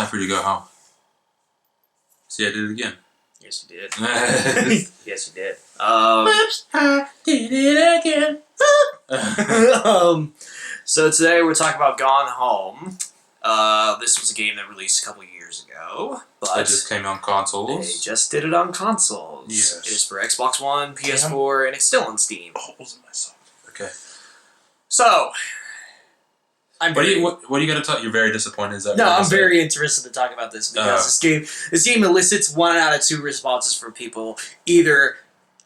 time for you to go home. See, I did it again. Yes, you did. Yes, you did. Whoops, I did it again. So today we're talking about Gone Home. This was a game that released a couple years ago, but it just came on consoles. They just did it on consoles. Yes. It is for Xbox One, PS4, and it's still on Steam. Oh, wasn't my song? Okay. So, What do you got to talk? You're very disappointed. Is that no? I'm very interested to talk about this because this game elicits 1 out of 2 responses from people. Either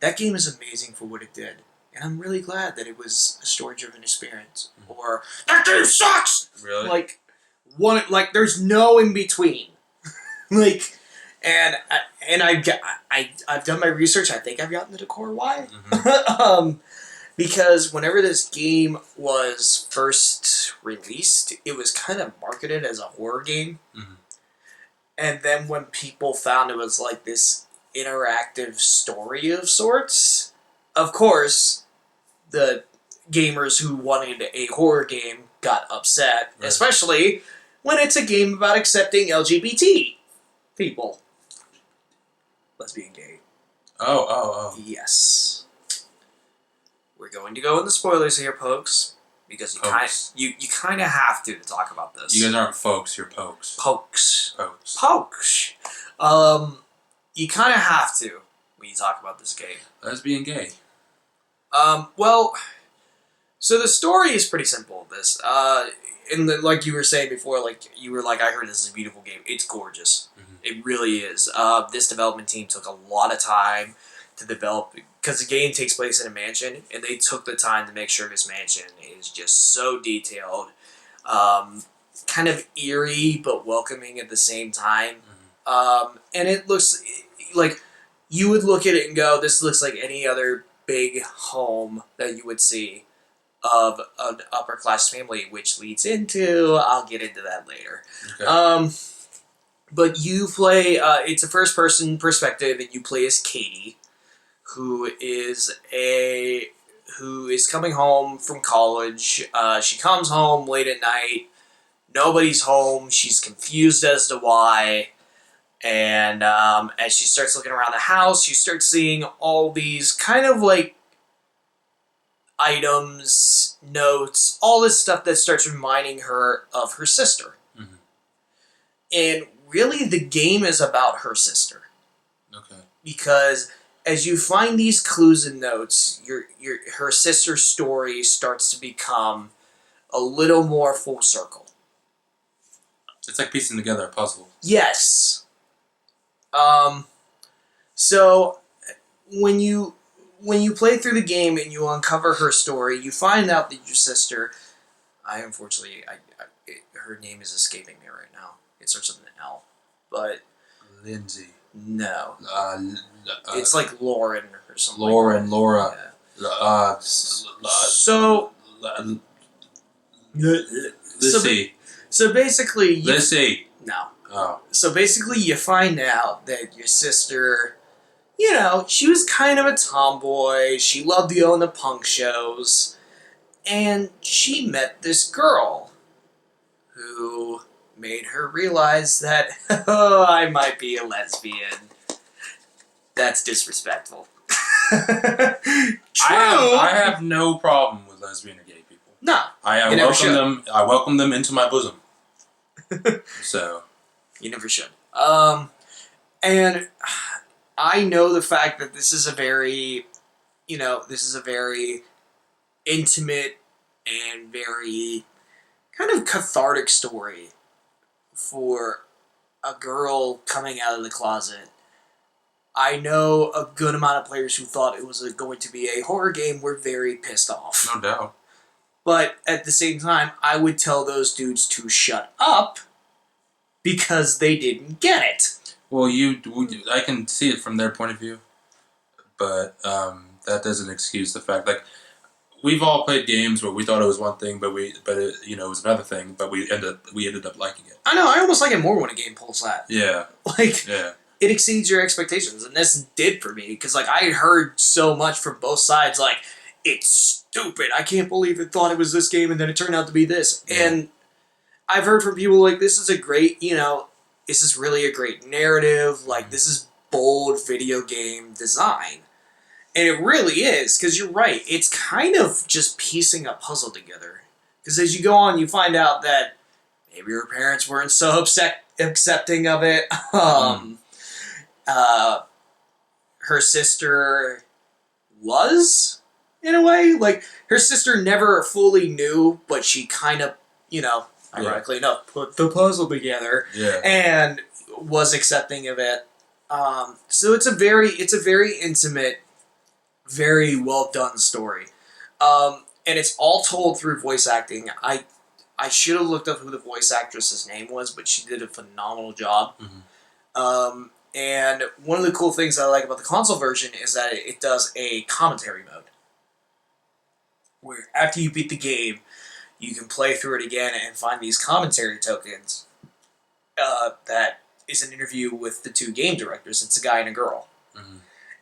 that game is amazing for what it did, and I'm really glad that it was a story-driven experience, or that game sucks. Really? Like there's no in between. I've done my research. I think I've gotten to the core why. Mm-hmm. Because whenever this game was first released, it was kind of marketed as a horror game. Mm-hmm. And then when people found it was like this interactive story of sorts, of course, the gamers who wanted a horror game got upset, right. Especially when it's a game about accepting LGBT people. Lesbian, gay. Oh. Yes. We're going to go in the spoilers here, folks, because you kind of have to talk about this. You guys aren't folks, you're pokes. Pokes. You kind of have to when you talk about this game. Lesbian, gay. Well, so the story is pretty simple. Like you were saying before, I heard this is a beautiful game. It's gorgeous. Mm-hmm. It really is. This development team took a lot of time to develop, because the game takes place in a mansion, and they took the time to make sure this mansion is just so detailed, kind of eerie but welcoming at the same time. Mm-hmm. And it looks like you would look at it and go, this looks like any other big home that you would see of an upper class family, which leads into, I'll get into that later. Okay. But you play, it's a first person perspective, and you play as Katie, who is coming home from college. She comes home late at night. Nobody's home. She's confused as to why. And as she starts looking around the house, you start seeing all these kind of like items, notes, all this stuff that starts reminding her of her sister. Mm-hmm. And really, the game is about her sister. Okay. Because as you find these clues and notes, her sister's story starts to become a little more full circle. It's like piecing together a puzzle. Yes. So when you play through the game and you uncover her story, you find out that your sister, her name is escaping me right now. It starts with an L, but Lindsay. No. It's like Lauren or something. Lauren, Laura. Yeah. So basically... No. Oh. So basically you find out that your sister, she was kind of a tomboy. She loved to go on the punk shows. And she met this girl who made her realize that, I might be a lesbian. That's disrespectful. True. I have no problem with lesbian or gay people. No. I welcome them into my bosom. So. You never should. And I know the fact that this is a very intimate and very kind of cathartic story for a girl coming out of the closet. I know a good amount of players who thought it was going to be a horror game were very pissed off. No doubt. But at the same time, I would tell those dudes to shut up because they didn't get it. Well, I can see it from their point of view, but that doesn't excuse the fact, like, we've all played games where we thought it was one thing, but it was another thing, but we ended up liking it. I know. I almost like it more when a game pulls that. Yeah. It exceeds your expectations, and this did for me because I had heard so much from both sides, like, it's stupid. I can't believe it thought it was this game, and then it turned out to be this. Yeah. And I've heard from people like, this is a great, this is really a great narrative. Like, this is bold video game design. And it really is, because you're right. It's kind of just piecing a puzzle together. Because as you go on, you find out that maybe her parents weren't so accepting of it. Her sister was, in a way. Like, her sister never fully knew, but she kind of, ironically enough, put the puzzle together and was accepting of it. So it's a very intimate, very well done story. And it's all told through voice acting. I should have looked up who the voice actress's name was, but she did a phenomenal job. And one of the cool things I like about the console version is that it does a commentary mode. Where after you beat the game, you can play through it again and find these commentary tokens. That is an interview with the two game directors. It's a guy and a girl.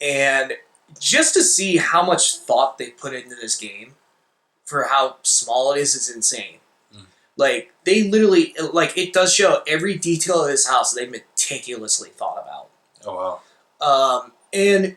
And just to see how much thought they put into this game, for how small it is insane. Like, they literally, like, it does show every detail of this house they meticulously thought about. Oh, wow. And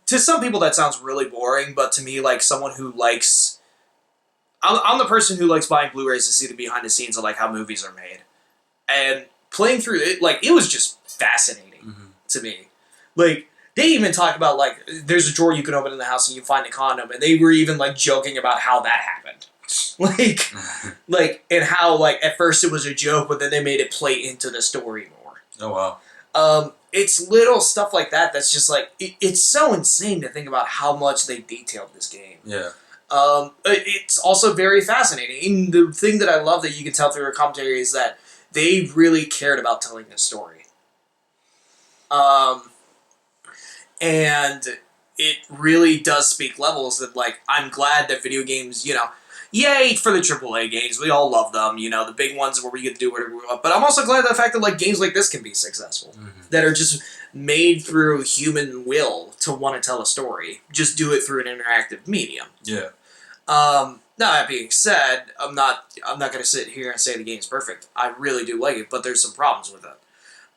to some people that sounds really boring, but to me, like, someone who likes... I'm the person who likes buying Blu-rays to see the behind the scenes of, like, how movies are made. And playing through it, like, it was just fascinating to me. Like, they even talk about, like, there's a drawer you can open in the house and you find a condom, and they were even, like, joking about how that happened. And how, like, at first it was a joke, but then they made it play into the story more. Oh, wow. It's little stuff like that that's just, like, it's so insane to think about how much they detailed this game. Yeah. It's also very fascinating. And the thing that I love that you can tell through her commentary is that they really cared about telling this story. And it really does speak levels that, like, I'm glad that video games, yay for the AAA games. We all love them, the big ones where we get to do whatever we want. But I'm also glad the fact that, like, games like this can be successful. That are just made through human will to want to tell a story. Just do it through an interactive medium. Yeah. Now, that being said, I'm not going to sit here and say the game's perfect. I really do like it, but there's some problems with it.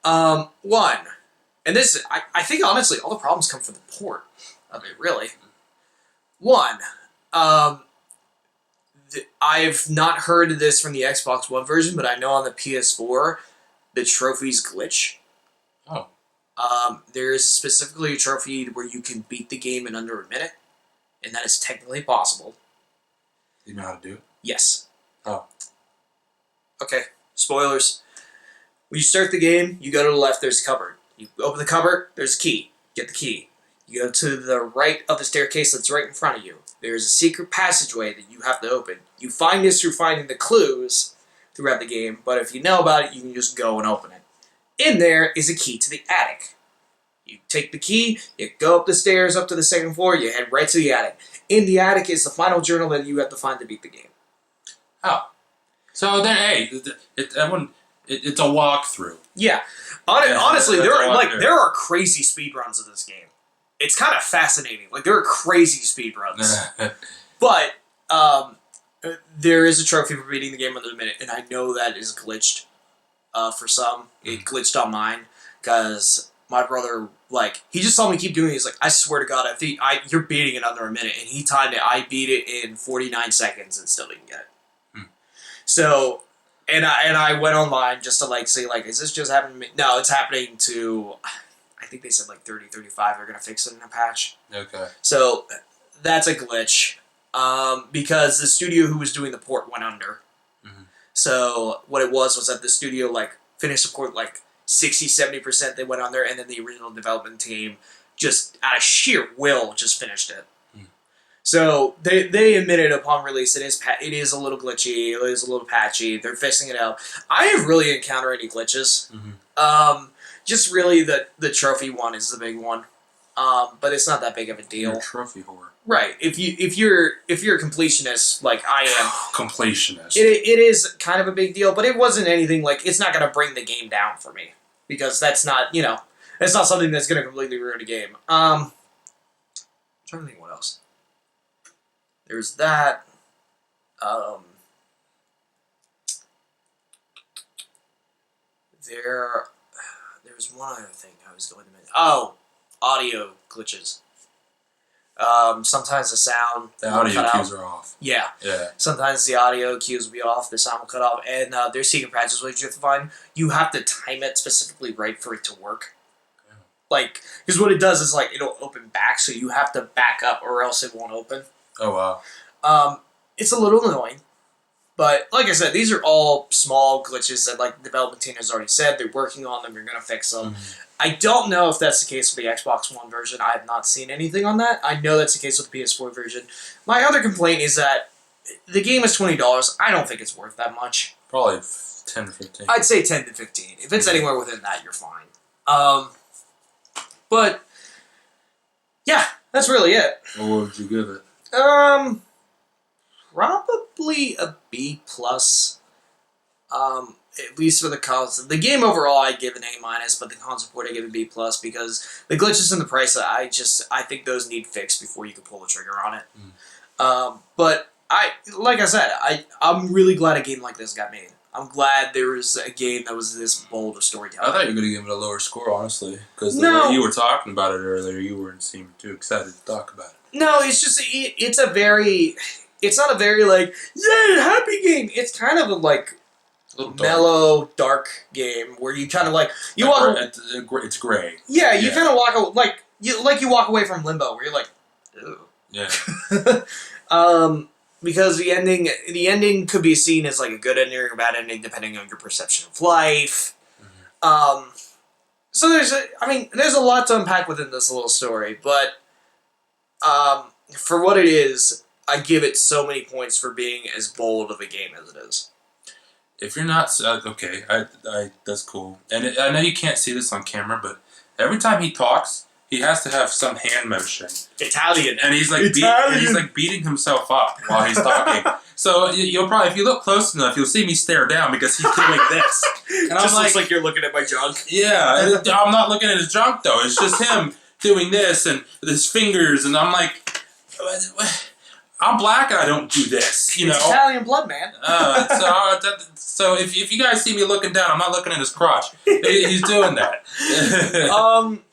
One, and this, I think, honestly, all the problems come from the port of it, really. One, I've not heard of this from the Xbox One version, but I know on the PS4, the trophies glitch. Oh. There is specifically a trophy where you can beat the game in under a minute, and that is technically possible. You know how to do it? Yes. Oh. Okay, spoilers. When you start the game, you go to the left, there's a cupboard. You open the cupboard, there's a key. Get the key. You go to the right of the staircase that's right in front of you. There's a secret passageway that you have to open. You find this through finding the clues throughout the game, but if you know about it, you can just go and open it. In there is a key to the attic. You take the key, you go up the stairs up to the second floor, you head right to the attic. In the attic is the final journal that you have to find to beat the game. Oh. So, it's a walkthrough. Yeah. Honestly, there are crazy speedruns of this game. It's kind of fascinating. Like, there are crazy speedruns. But, there is a trophy for beating the game under a minute, and I know that is glitched for some. It glitched on mine, because my brother, like, he just saw me keep doing it. He's like, I swear to God, I think you're beating it under a minute. And he timed it. I beat it in 49 seconds and still didn't get it. So, and I went online just to, like, say, like, is this just happening to me? No, it's happening to, I think they said, like, 30, 35. They're going to fix it in a patch. Okay. So, that's a glitch. Because the studio who was doing the port went under. So, what it was that the studio, like, finished the port, like, 60, 70% they went under, and then the original development team, just out of sheer will, just finished it. So, they admitted upon release it is a little glitchy, it is a little patchy, they're fixing it out. I have really encountered any glitches. Just really the trophy one is the big one. But it's not that big of a deal. You're a trophy whore. Right. If you're a completionist like I am, completionist. It is kind of a big deal, but it wasn't anything like it's not going to bring the game down for me because that's not that's not something that's going to completely ruin a game. I'm trying to think what else. There's that. There there was one other thing I was going to mention. Oh, audio glitches. Sometimes the sound The will audio cut cues out. are off. Yeah. Yeah. Sometimes the audio cues will be off, the sound will cut off, and there's secret patches which you have to find. You have to time it specifically right for it to work. Yeah. Like, because what it does is, like, it'll open back, so you have to back up or else it won't open. Oh, wow. It's a little annoying. But, like I said, these are all small glitches that, like, the development team has already said. They're working on them. They're going to fix them. Mm-hmm. I don't know if that's the case with the Xbox One version. I have not seen anything on that. I know that's the case with the PS4 version. My other complaint is that the game is $20. I don't think it's worth that much. Probably 10 to 15. I'd say 10 to 15. If it's anywhere within that, you're fine. But, yeah, that's really it. What would you give it? Probably a B plus. At least for the cons. The game overall, I'd give an A minus, but the con support I give a B plus because the glitches and the price, I think those need fixed before you can pull the trigger on it. But like I said, I'm really glad a game like this got made. I'm glad there was a game that was this bold of storytelling. I thought you were going to give it a lower score, honestly, because the No. way you were talking about it earlier, you weren't seeming too excited to talk about it. No, it's just it's not a very like yay happy game. It's kind of a like mellow, dark game where you kind of like you walk. It's gray. Yeah, you kind of walk you walk away from Limbo where you're like, ew. Yeah. Because the ending could be seen as like a good ending or a bad ending depending on your perception of life. Mm-hmm. So there's a lot to unpack within this little story, but for what it is, I give it so many points for being as bold of a game as it is. If you're not okay, that's cool. And I know you can't see this on camera, but every time he talks, he has to have some hand motion. Italian. And he's like beating himself up while he's talking. So you'll probably, if you look close enough, you'll see me stare down because he's doing this. And Just looks like you're looking at my junk. Yeah, I'm not looking at his junk though. It's just him doing this and with his fingers, and I'm like, I'm black and I don't do this. You know, it's Italian blood, man. So if you guys see me looking down, I'm not looking at his crotch. He's doing that.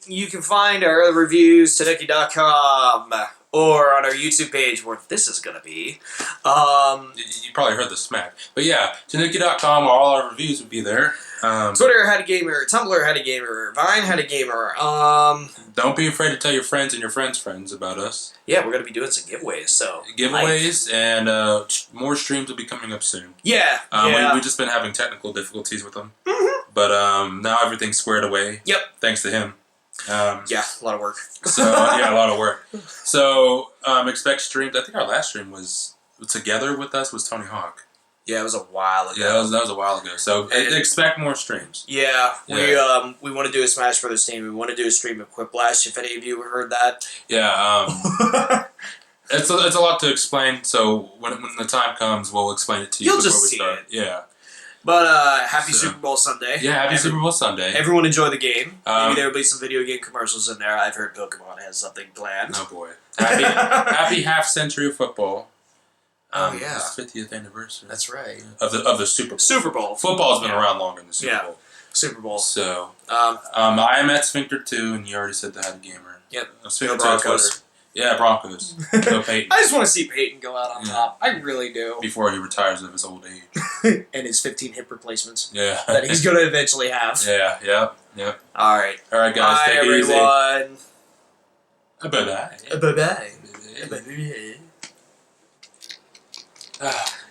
You can find our other reviews Tanooki.com or on our YouTube page where this is going to be. You probably heard the smack. But yeah, Tanooki.com, where all our reviews would be there. Twitter had a gamer, Tumblr had a gamer, Vine had a gamer. Don't be afraid to tell your friends and your friends' friends about us. Yeah, we're going to be doing some giveaways. So and more streams will be coming up soon. Yeah, We've just been having technical difficulties with them. Mm-hmm. But now everything's squared away. Yep. Thanks to him. Yeah, a lot of work. So yeah, a lot of work. So expect streams. I think our last stream was together with us was Tony Hawk. Yeah, it was a while ago. Yeah, that was a while ago. So expect more streams. Yeah, we want to do a Smash Brothers stream. We want to do a stream of Quiplash. If any of you have heard that. Yeah, it's a lot to explain. So when the time comes, we'll explain it to you. You'll before just we see start. it. Yeah. But happy Super Bowl Sunday. Yeah, happy Super Bowl Sunday. Everyone enjoy the game. Maybe there will be some video game commercials in there. I've heard Pokemon has something planned. Oh boy. Happy half century of football. Oh yeah. It's 50th anniversary. That's right. Of the Super Bowl. Super Bowl. Football's been around longer than the Super Bowl. Super Bowl. So I am at Sphincter 2, and you already said the Head Gamer. Yep. Sphincter Broncos. Yeah, Broncos. Go Peyton. I just want to see Peyton go out on top. I really do. Before he retires of his old age. And his 15 hip replacements. Yeah. That he's going to eventually have. Yeah, yep. All right. All right, guys. Bye, take everyone. It easy. Bye-bye. Bye-bye. Bye-bye.